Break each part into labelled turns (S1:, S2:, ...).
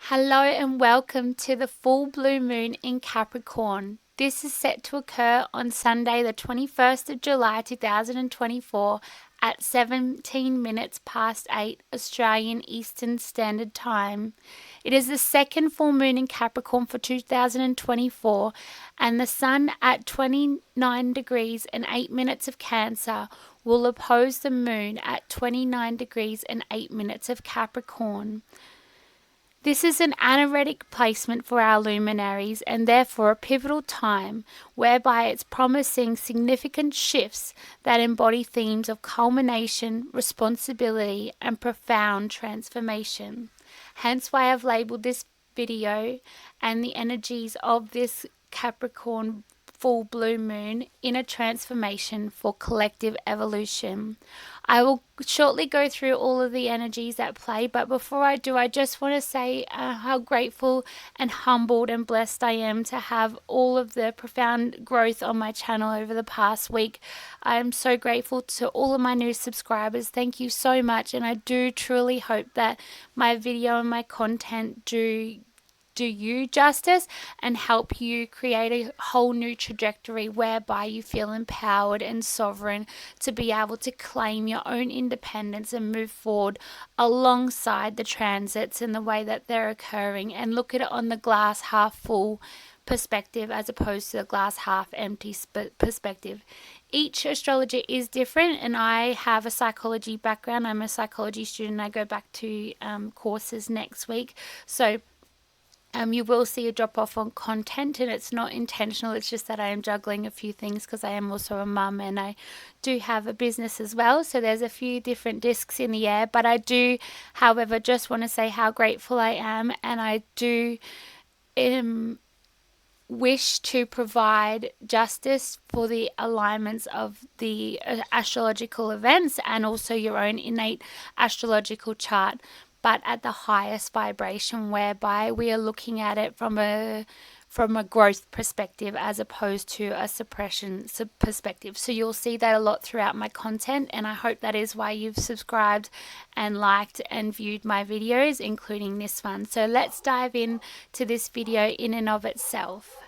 S1: Hello and welcome to the full blue moon in Capricorn. This is set to occur on Sunday the 21st of July 2024 at 17 minutes past 8 Australian Eastern Standard Time. It is the second full moon in Capricorn for 2024 and the Sun at 29 degrees and 8 minutes of Cancer will oppose the Moon at 29 degrees and 8 minutes of Capricorn. This is an anaretic placement for our luminaries and therefore a pivotal time whereby it's promising significant shifts that embody themes of culmination, responsibility and profound transformation. Hence why I've labelled this video and the energies of this Capricorn full blue moon in a transformation for collective evolution. I will shortly go through all of the energies at play, but before I do, I just want to say how grateful and humbled and blessed I am to have all of the profound growth on my channel over the past week. I am so grateful to all of my new subscribers. Thank you so much, and I do truly hope that my video and my content do you justice and help you create a whole new trajectory whereby you feel empowered and sovereign to be able to claim your own independence and move forward alongside the transits and the way that they're occurring, and look at it on the glass half full perspective as opposed to the glass half empty perspective. Each astrologer is different, and I have a psychology background. I'm a psychology student. I go back to courses next week, so you will see a drop off on content, and it's not intentional. It's just that I am juggling a few things because I am also a mum and I do have a business as well. So there's a few different discs in the air, but I do, however, just want to say how grateful I am, and I do wish to provide justice for the alignments of the astrological events and also your own innate astrological chart, but at the highest vibration, whereby we are looking at it from a growth perspective as opposed to a suppression perspective. So you'll see that a lot throughout my content, and I hope that is why you've subscribed and liked and viewed my videos, including this one. So let's dive in to this video in and of itself.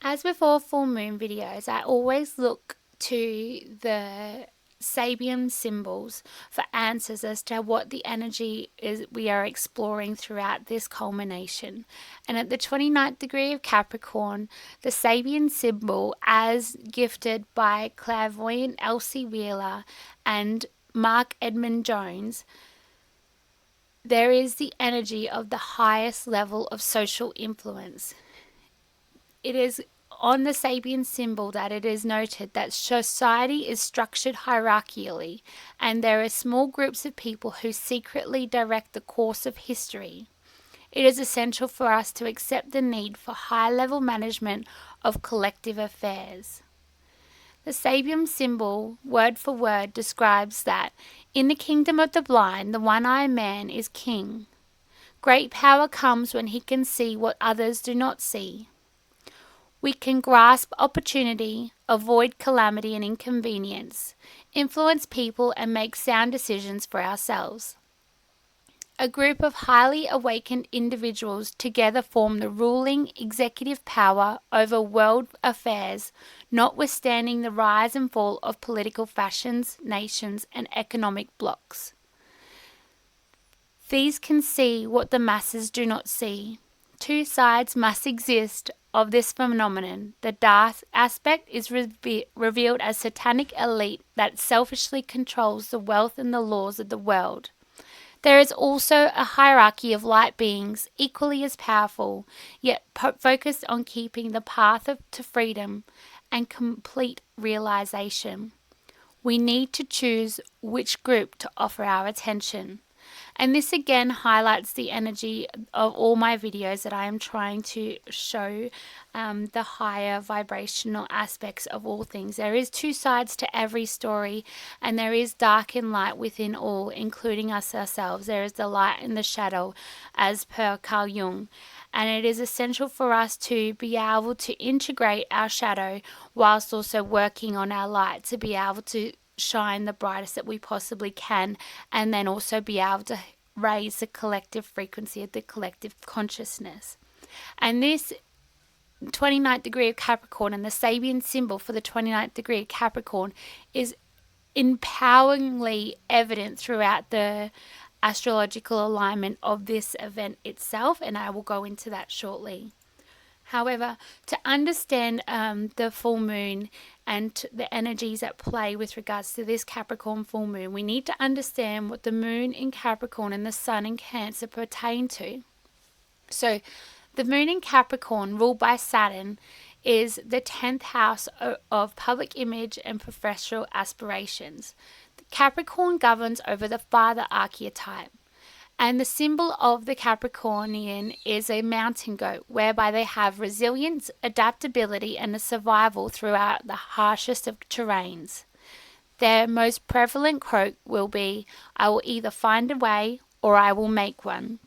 S1: As with all full moon videos, I always look to the Sabian symbols for answers as to what the energy is we are exploring throughout this culmination. And at the 29th degree of Capricorn, the Sabian symbol, as gifted by clairvoyant Elsie Wheeler and Mark Edmund Jones, there is the energy of the highest level of social influence. It is on the Sabian symbol that it is noted that society is structured hierarchically, and there are small groups of people who secretly direct the course of history. It is essential for us to accept the need for high-level management of collective affairs. The Sabian symbol, word for word, describes that in the kingdom of the blind, the one-eyed man is king. Great power comes when he can see what others do not see. We can grasp opportunity, avoid calamity and inconvenience, influence people and make sound decisions for ourselves. A group of highly awakened individuals together form the ruling executive power over world affairs, notwithstanding the rise and fall of political fashions, nations and economic blocs. These can see what the masses do not see. Two sides must exist of this phenomenon. The dark aspect is revealed as satanic elite that selfishly controls the wealth and the laws of the world. There is also a hierarchy of light beings, equally as powerful, yet focused on keeping the path to freedom and complete realization. We need to choose which group to offer our attention. And this again highlights the energy of all my videos that I am trying to show the higher vibrational aspects of all things. There is two sides to every story, and there is dark and light within all, including us ourselves. There is the light and the shadow, as per Carl Jung. And it is essential for us to be able to integrate our shadow whilst also working on our light, to be able to shine the brightest that we possibly can, and then also be able to raise the collective frequency of the collective consciousness. And this 29th degree of Capricorn and the Sabian symbol for the 29th degree of Capricorn is empoweringly evident throughout the astrological alignment of this event itself, and I will go into that shortly. However, to understand the full moon and the energies at play with regards to this Capricorn full moon, we need to understand what the moon in Capricorn and the sun in Cancer pertain to. So, the moon in Capricorn, ruled by Saturn, is the 10th house of public image and professional aspirations. Capricorn governs over the father archetype. And the symbol of the Capricornian is a mountain goat, whereby they have resilience, adaptability, and a survival throughout the harshest of terrains. Their most prevalent quote will be, "I will either find a way or I will make one."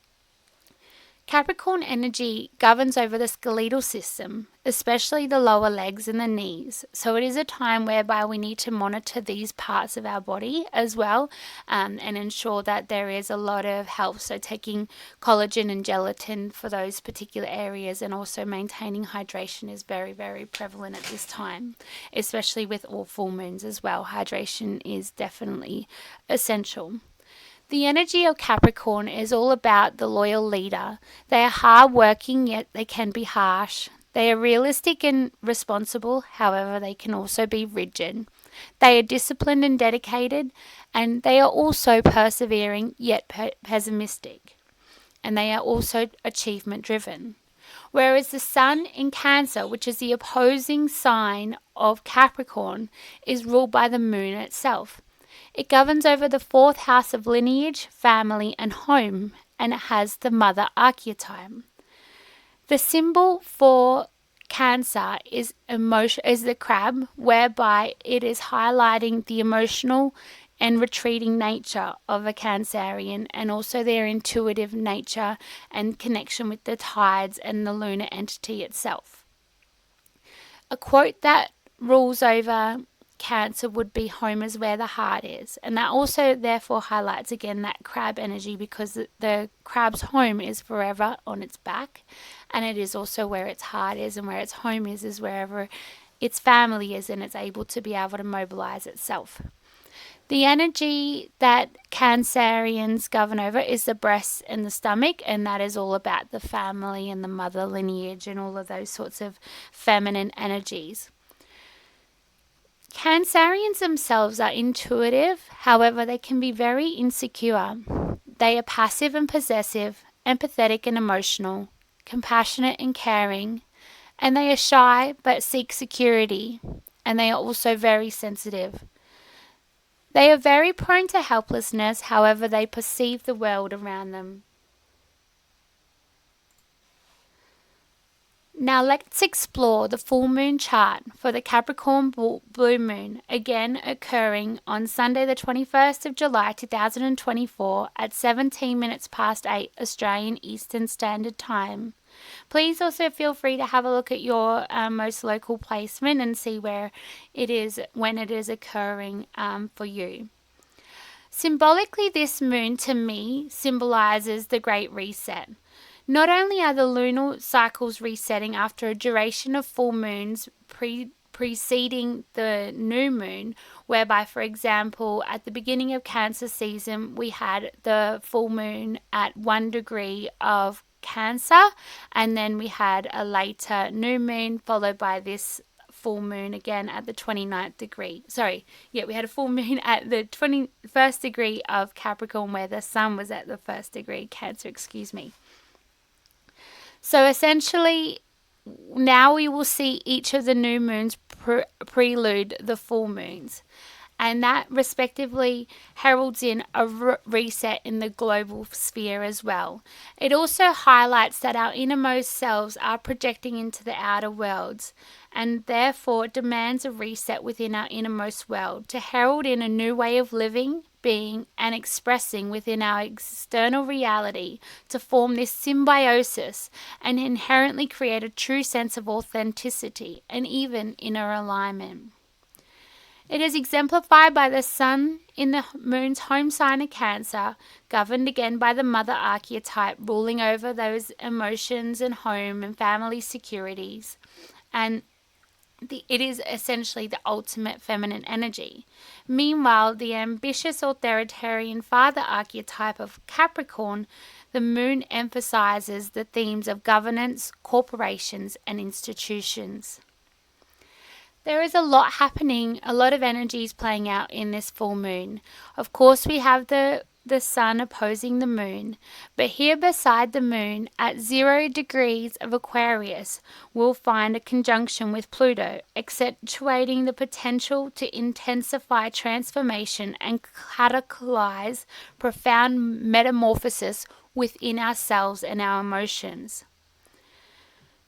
S1: Capricorn energy governs over the skeletal system, especially the lower legs and the knees. So it is a time whereby we need to monitor these parts of our body as well, and ensure that there is a lot of health. So taking collagen and gelatin for those particular areas, and also maintaining hydration is very, very prevalent at this time, especially with all full moons as well. Hydration is definitely essential. The energy of Capricorn is all about the loyal leader. They are hard-working, yet they can be harsh. They are realistic and responsible, however, they can also be rigid. They are disciplined and dedicated, and they are also persevering, yet pessimistic. And they are also achievement-driven. Whereas the sun in Cancer, which is the opposing sign of Capricorn, is ruled by the moon itself. It governs over the 4th house of lineage, family, and home, and it has the mother archetype. The symbol for Cancer is the crab, whereby it is highlighting the emotional and retreating nature of a Cancerian, and also their intuitive nature and connection with the tides and the lunar entity itself. A quote that rules over Cancer would be, "Home is where the heart is." And that also therefore highlights again that crab energy, because the crab's home is forever on its back, and it is also where its heart is, and where its home is wherever its family is, and it's able to be able to mobilize itself. The energy that Cancerians govern over is the breast and the stomach, and that is all about the family and the mother lineage and all of those sorts of feminine energies. Cancerians themselves are intuitive, however, they can be very insecure. They are passive and possessive, empathetic and emotional, compassionate and caring, and they are shy but seek security, and they are also very sensitive. They are very prone to helplessness, however, they perceive the world around them. Now let's explore the full moon chart for the Capricorn blue moon, again occurring on Sunday the 21st of July 2024 at 17 minutes past 8 Australian Eastern Standard Time. Please also feel free to have a look at your most local placement and see where it is, when it is occurring for you. Symbolically, this moon to me symbolizes the Great Reset. Not only are the lunar cycles resetting after a duration of full moons preceding the new moon, whereby, for example, at the beginning of Cancer season, we had the full moon at 1 degree of Cancer, and then we had a later new moon followed by this full moon again at the 29th degree. We had a full moon at the 21st degree of Capricorn, where the sun was at the 1st degree Cancer, So essentially, now we will see each of the new moons prelude the full moons, and that respectively heralds in a reset in the global sphere as well. It also highlights that our innermost selves are projecting into the outer worlds, and therefore demands a reset within our innermost world to herald in a new way of living, being, and expressing within our external reality, to form this symbiosis and inherently create a true sense of authenticity and even inner alignment. It is exemplified by the sun in the moon's home sign of Cancer, governed again by the mother archetype, ruling over those emotions and home and family securities. And it is essentially the ultimate feminine energy. Meanwhile, the ambitious authoritarian father archetype of Capricorn, the moon emphasizes the themes of governance, corporations, and institutions. There is a lot happening, a lot of energies playing out in this full moon. Of course, we have the sun opposing the moon, but here beside the moon at 0 degrees of Aquarius, we'll find a conjunction with Pluto, accentuating the potential to intensify transformation and catalyze profound metamorphosis within ourselves and our emotions.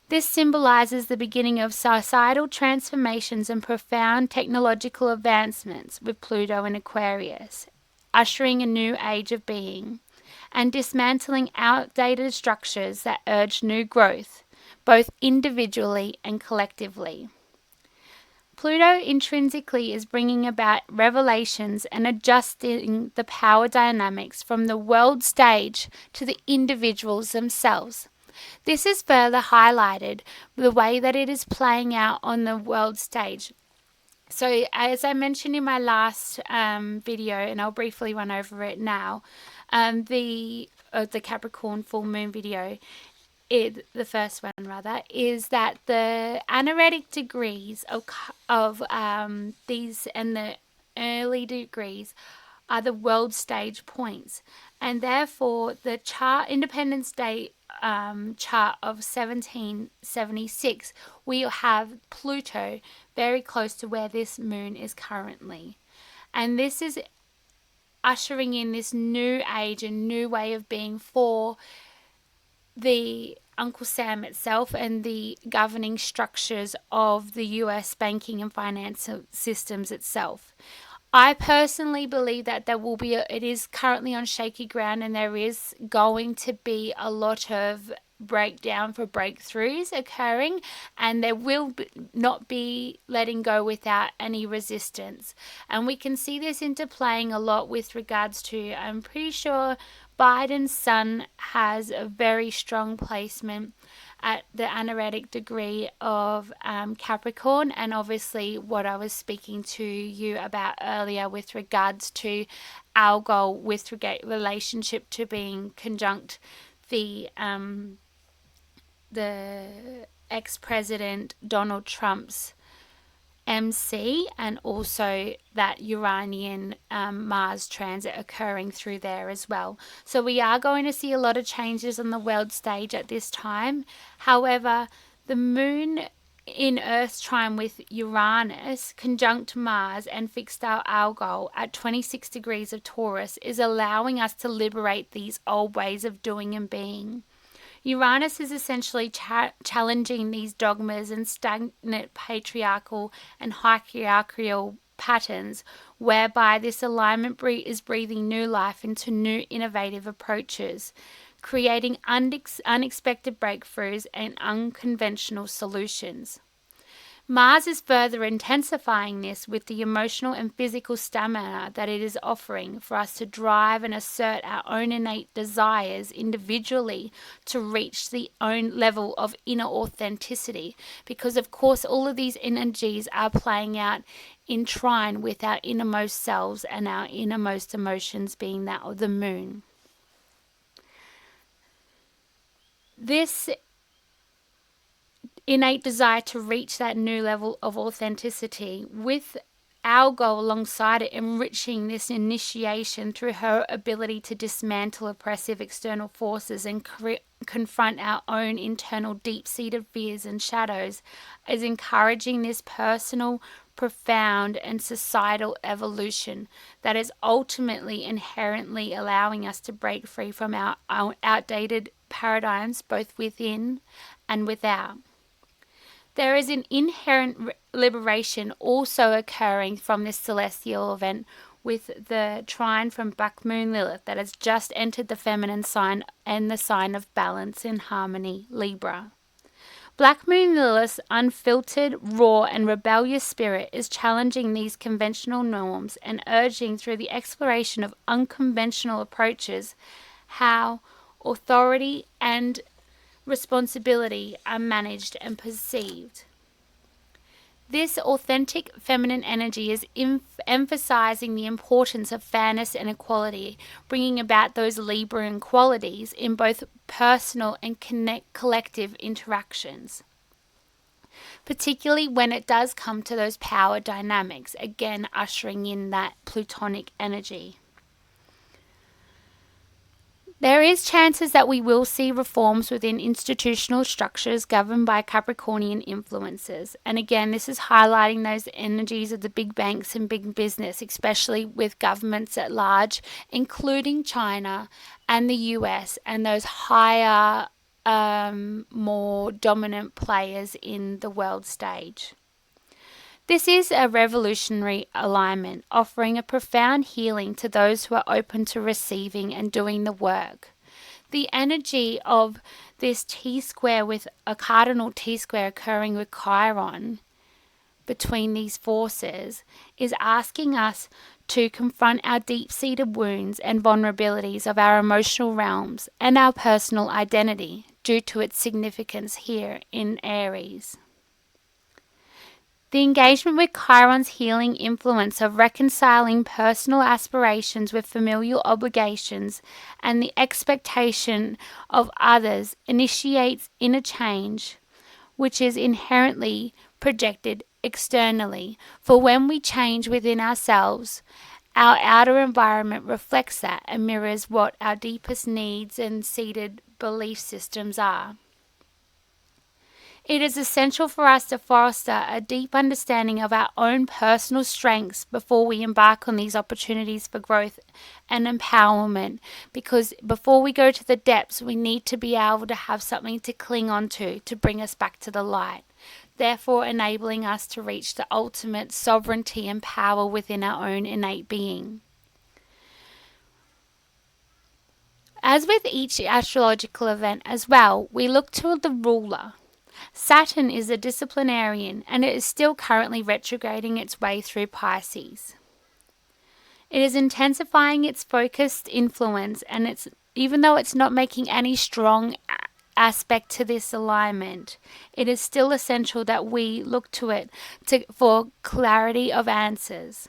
S1: This symbolizes the beginning of societal transformations and profound technological advancements with Pluto in Aquarius, ushering a new age of being, and dismantling outdated structures that urge new growth, both individually and collectively. Pluto intrinsically is bringing about revelations and adjusting the power dynamics from the world stage to the individuals themselves. This is further highlighted the way that it is playing out on the world stage. So as I mentioned in my last video, and I'll briefly run over it now, the Capricorn full moon video, the first one rather, is that the anaretic degrees of these and the early degrees are the world stage points, and therefore the Independence Day chart of 1776, we have Pluto very close to where this moon is currently, and this is ushering in this new age, a new way of being for the Uncle Sam itself and the governing structures of the US banking and financial systems itself. I personally believe that it is currently on shaky ground, and there is going to be a lot of breakdown for breakthroughs occurring, and there will not be letting go without any resistance. And we can see this interplaying a lot with regards to, I'm pretty sure Biden's sun has a very strong placement at the anaretic degree of Capricorn, and obviously what I was speaking to you about earlier with regards to our goal with relationship to being conjunct the ex-president Donald Trump's MC, and also that Uranian Mars transit occurring through there as well. So we are going to see a lot of changes on the world stage at this time. However, the moon in Earth trine with Uranus conjunct Mars and fixed star Algol at 26 degrees of Taurus is allowing us to liberate these old ways of doing and being. Uranus is essentially challenging these dogmas and stagnant patriarchal and hierarchical patterns, whereby this alignment is breathing new life into new innovative approaches, creating unexpected breakthroughs and unconventional solutions. Mars is further intensifying this with the emotional and physical stamina that it is offering for us to drive and assert our own innate desires individually to reach the own level of inner authenticity, because of course all of these energies are playing out in trine with our innermost selves and our innermost emotions, being that of the moon. This innate desire to reach that new level of authenticity, with our goal alongside it enriching this initiation through her ability to dismantle oppressive external forces and confront our own internal deep-seated fears and shadows, is encouraging this personal, profound and societal evolution that is ultimately inherently allowing us to break free from our outdated paradigms both within and without. There is an inherent liberation also occurring from this celestial event with the trine from Black Moon Lilith that has just entered the feminine sign and the sign of balance and harmony, Libra. Black Moon Lilith's unfiltered, raw, and rebellious spirit is challenging these conventional norms and urging through the exploration of unconventional approaches how authority and responsibility are managed and perceived. This authentic feminine energy is emphasizing the importance of fairness and equality, bringing about those Libran qualities in both personal and collective interactions, particularly when it does come to those power dynamics, again ushering in that Plutonic energy. There is chances that we will see reforms within institutional structures governed by Capricornian influences. And again, this is highlighting those energies of the big banks and big business, especially with governments at large, including China and the US and those higher, more dominant players in the world stage. This is a revolutionary alignment, offering a profound healing to those who are open to receiving and doing the work. The energy of this T-square with a cardinal T-square occurring with Chiron between these forces is asking us to confront our deep-seated wounds and vulnerabilities of our emotional realms and our personal identity due to its significance here in Aries. The engagement with Chiron's healing influence of reconciling personal aspirations with familial obligations and the expectation of others initiates inner change, which is inherently projected externally. For when we change within ourselves, our outer environment reflects that and mirrors what our deepest needs and seated belief systems are. It is essential for us to foster a deep understanding of our own personal strengths before we embark on these opportunities for growth and empowerment, because before we go to the depths, we need to be able to have something to cling on to bring us back to the light, therefore enabling us to reach the ultimate sovereignty and power within our own innate being. As with each astrological event as well, we look to the ruler. Saturn is a disciplinarian, and it is still currently retrograding its way through Pisces. It is intensifying its focused influence, and even though it's not making any strong aspect to this alignment, it is still essential that we look to it for clarity of answers.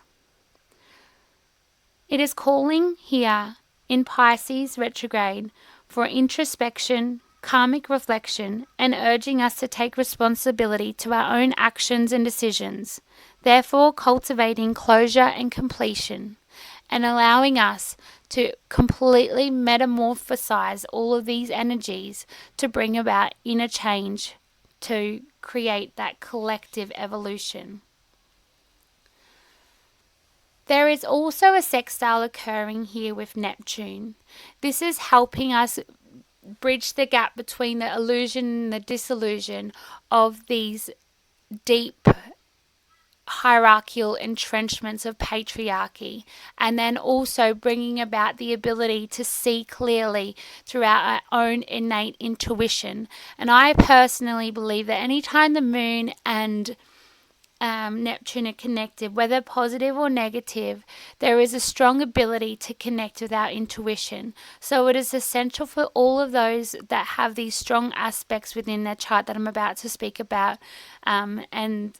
S1: It is calling here in Pisces retrograde for introspection, karmic reflection, and urging us to take responsibility to our own actions and decisions, therefore cultivating closure and completion, and allowing us to completely metamorphosize all of these energies to bring about inner change to create that collective evolution. There is also a sextile occurring here with Neptune. This is helping us bridge the gap between the illusion and the disillusion of these deep hierarchical entrenchments of patriarchy, and then also bringing about the ability to see clearly throughout our own innate intuition. And I personally believe that anytime the moon and Neptune are connected, whether positive or negative, there is a strong ability to connect with our intuition. So it is essential for all of those that have these strong aspects within their chart that I'm about to speak about, and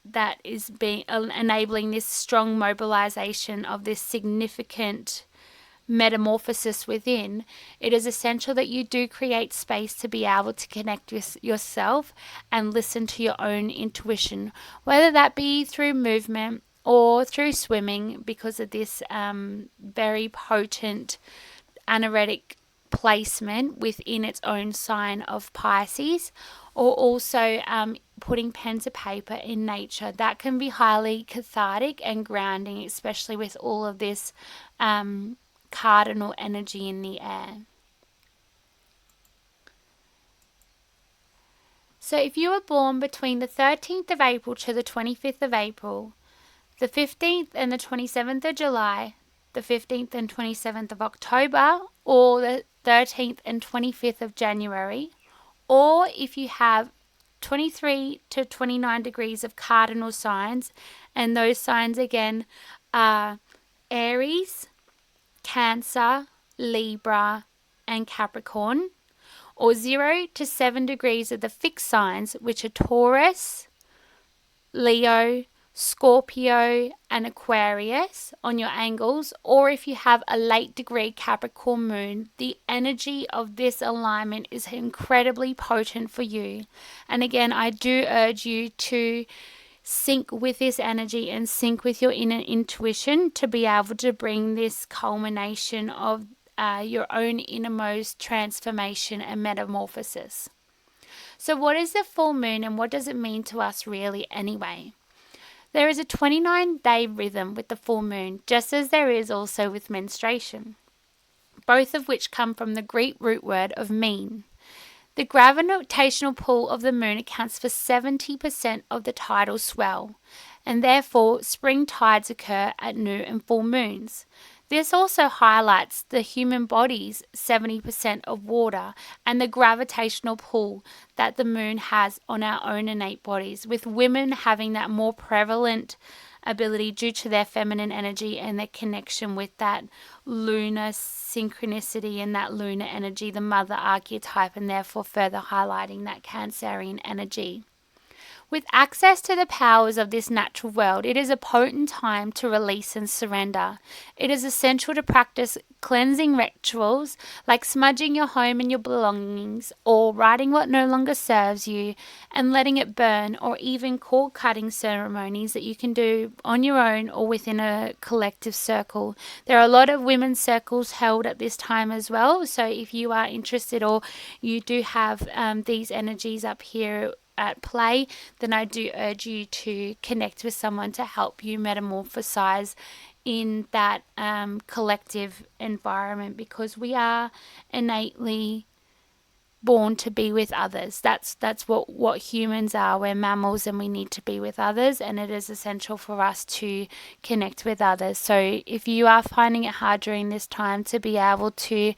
S1: that is enabling this strong mobilization of this significant metamorphosis within. It is essential that you do create space to be able to connect with yourself and listen to your own intuition, whether that be through movement or through swimming, because of this very potent anaretic placement within its own sign of Pisces, or also putting pen to paper in nature. That can be highly cathartic and grounding, especially with all of this cardinal energy in the air. So if you were born between the 13th of April to the 25th of April, the 15th and the 27th of July, the 15th and 27th of October, or the 13th and 25th of January, or if you have 23 to 29 degrees of cardinal signs, and those signs again are Aries, Cancer, Libra, and Capricorn, or 0 to 7 degrees of the fixed signs, which are Taurus, Leo, Scorpio, and Aquarius on your angles, or if you have a late degree Capricorn moon, the energy of this alignment is incredibly potent for you. And again, I do urge you to sync with this energy and sync with your inner intuition to be able to bring this culmination of your own innermost transformation and metamorphosis. So what is the full moon and what does it mean to us really anyway? There is a 29-day rhythm with the full moon, just as there is also with menstruation, both of which come from the Greek root word of mean. The gravitational pull of the moon accounts for 70% of the tidal swell, and therefore spring tides occur at new and full moons. This also highlights the human body's 70% of water and the gravitational pull that the moon has on our own innate bodies, with women having that more prevalent ability due to their feminine energy and their connection with that lunar synchronicity and that lunar energy, the mother archetype, and therefore further highlighting that Cancerian energy. With access to the powers of this natural world, it is a potent time to release and surrender. It is essential to practice cleansing rituals like smudging your home and your belongings, or writing what no longer serves you and letting it burn, or even cord cutting ceremonies that you can do on your own or within a collective circle. There are a lot of women's circles held at this time as well, so if you are interested or you do have these energies up here at play, then I do urge you to connect with someone to help you metamorphosize in that collective environment, because we are innately born to be with others. That's what humans are. We're mammals and we need to be with others, and it is essential for us to connect with others. So if you are finding it hard during this time to be able to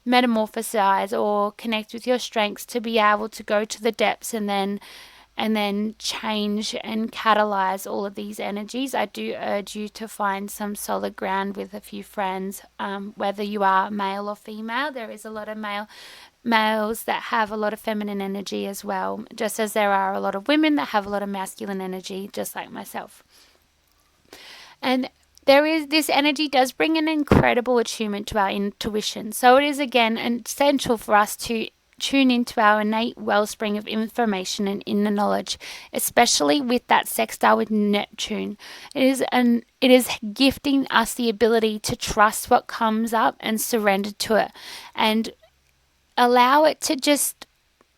S1: metamorphosize or connect with your strengths, to be able to go to the depths and then change and catalyze all of these energies, I do urge you to find some solid ground with a few friends, whether you are male or female. There is a lot of males that have a lot of feminine energy as well, just as there are a lot of women that have a lot of masculine energy, just like myself. And this energy does bring an incredible attunement to our intuition. So it is again essential for us to tune into our innate wellspring of information and inner knowledge, especially with that sextile with Neptune. It is gifting us the ability to trust what comes up and surrender to it, and allow it to just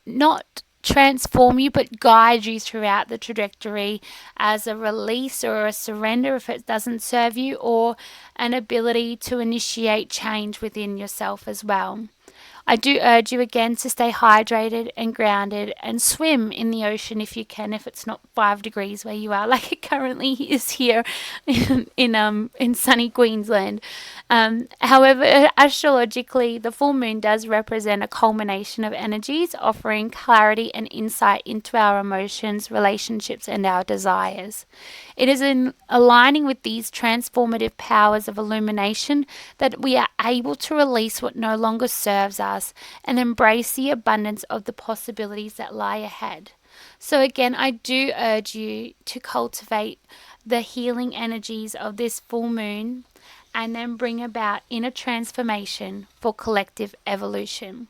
S1: not transform you but guide you throughout the trajectory as a release or a surrender if it doesn't serve you, or an ability to initiate change within yourself as well. I do urge you again to stay hydrated and grounded, and swim in the ocean if you can, if it's not 5 degrees where you are, like it currently is here in sunny Queensland. However, astrologically, the full moon does represent a culmination of energies, offering clarity and insight into our emotions, relationships, and our desires. It is in aligning with these transformative powers of illumination that we are able to release what no longer serves us and embrace the abundance of the possibilities that lie ahead. So again, I do urge you to cultivate the healing energies of this full moon and then bring about inner transformation for collective evolution.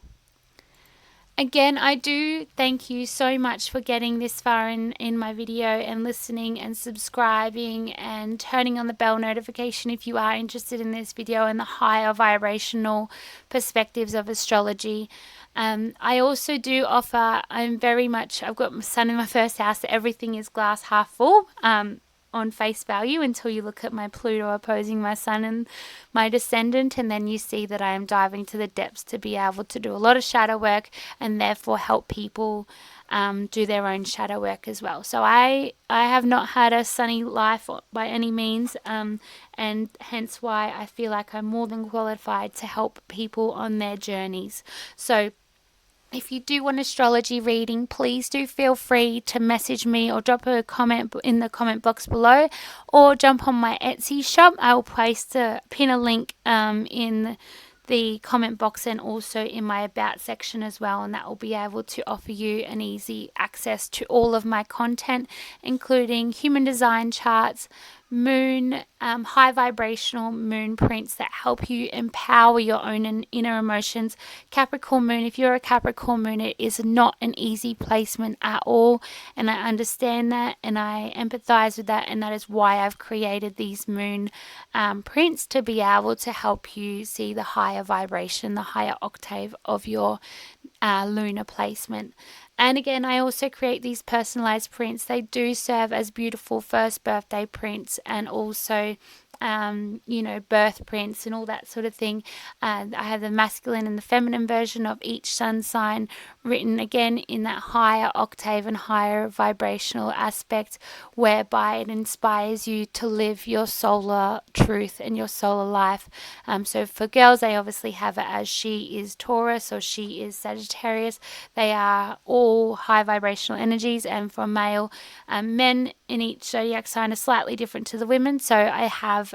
S1: Again, I do thank you so much for getting this far in my video and listening and subscribing and turning on the bell notification if you are interested in this video and the higher vibrational perspectives of astrology. I also do offer, I've got my sun in my first house, so everything is glass half full. On face value, until you look at my Pluto opposing my sun and my descendant, and then you see that I am diving to the depths to be able to do a lot of shadow work and therefore help people do their own shadow work as well. So I have not had a sunny life by any means, and hence why I feel like I'm more than qualified to help people on their journeys. So If you do want astrology reading, please do feel free to message me or drop a comment in the comment box below, or jump on my Etsy shop. I will pin a link in the comment box and also in my about section as well, and that will be able to offer you an easy access to all of my content, including human design charts, moon, high vibrational moon prints that help you empower your own inner emotions. Capricorn moon, if you're a Capricorn moon, it is not an easy placement at all, and I understand that and I empathize with that, and that is why I've created these moon prints, to be able to help you see the higher vibration, the higher octave of your lunar placement. And again, I also create these personalized prints. They do serve as beautiful first birthday prints, and also birth prints and all that sort of thing. I have the masculine and the feminine version of each sun sign, written again in that higher octave and higher vibrational aspect, whereby it inspires you to live your solar truth and your solar life. So for girls, they obviously have it as she is Taurus or she is Sagittarius. They are all high vibrational energies. And for male, men in each zodiac sign are slightly different to the women. So I have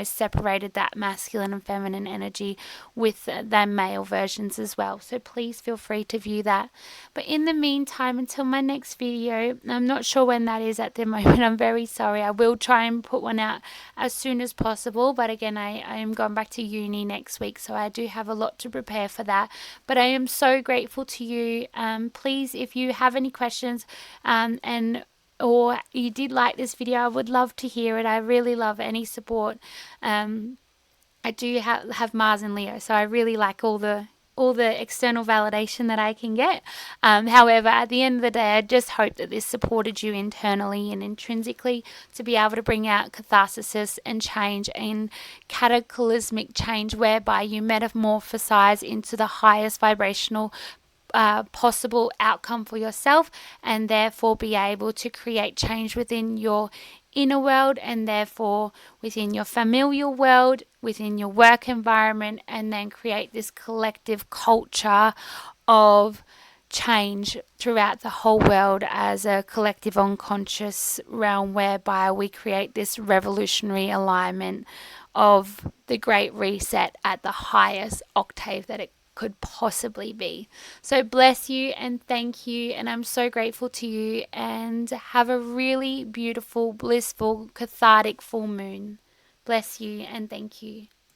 S1: separated that masculine and feminine energy with their male versions as well. So please feel free to view that. But in the meantime, until my next video, I'm not sure when that is at the moment. I'm very sorry. I will try and put one out as soon as possible. But again, I am going back to uni next week, so I do have a lot to prepare for that. But I am so grateful to you. Please, if you have any questions or you did like this video, I would love to hear it. I really love any support. I do have Mars and Leo, so I really like all the external validation that I can get. However, at the end of the day, I just hope that this supported you internally and intrinsically to be able to bring out catharsis and change, and cataclysmic change, whereby you metamorphosize into the highest vibrational possible outcome for yourself, and therefore be able to create change within your inner world, and therefore within your familial world, within your work environment, and then create this collective culture of change throughout the whole world as a collective unconscious realm, whereby we create this revolutionary alignment of the great reset at the highest octave that it could possibly be. So bless you and thank you, and I'm so grateful to you, and have a really beautiful, blissful, cathartic full moon. Bless you and thank you.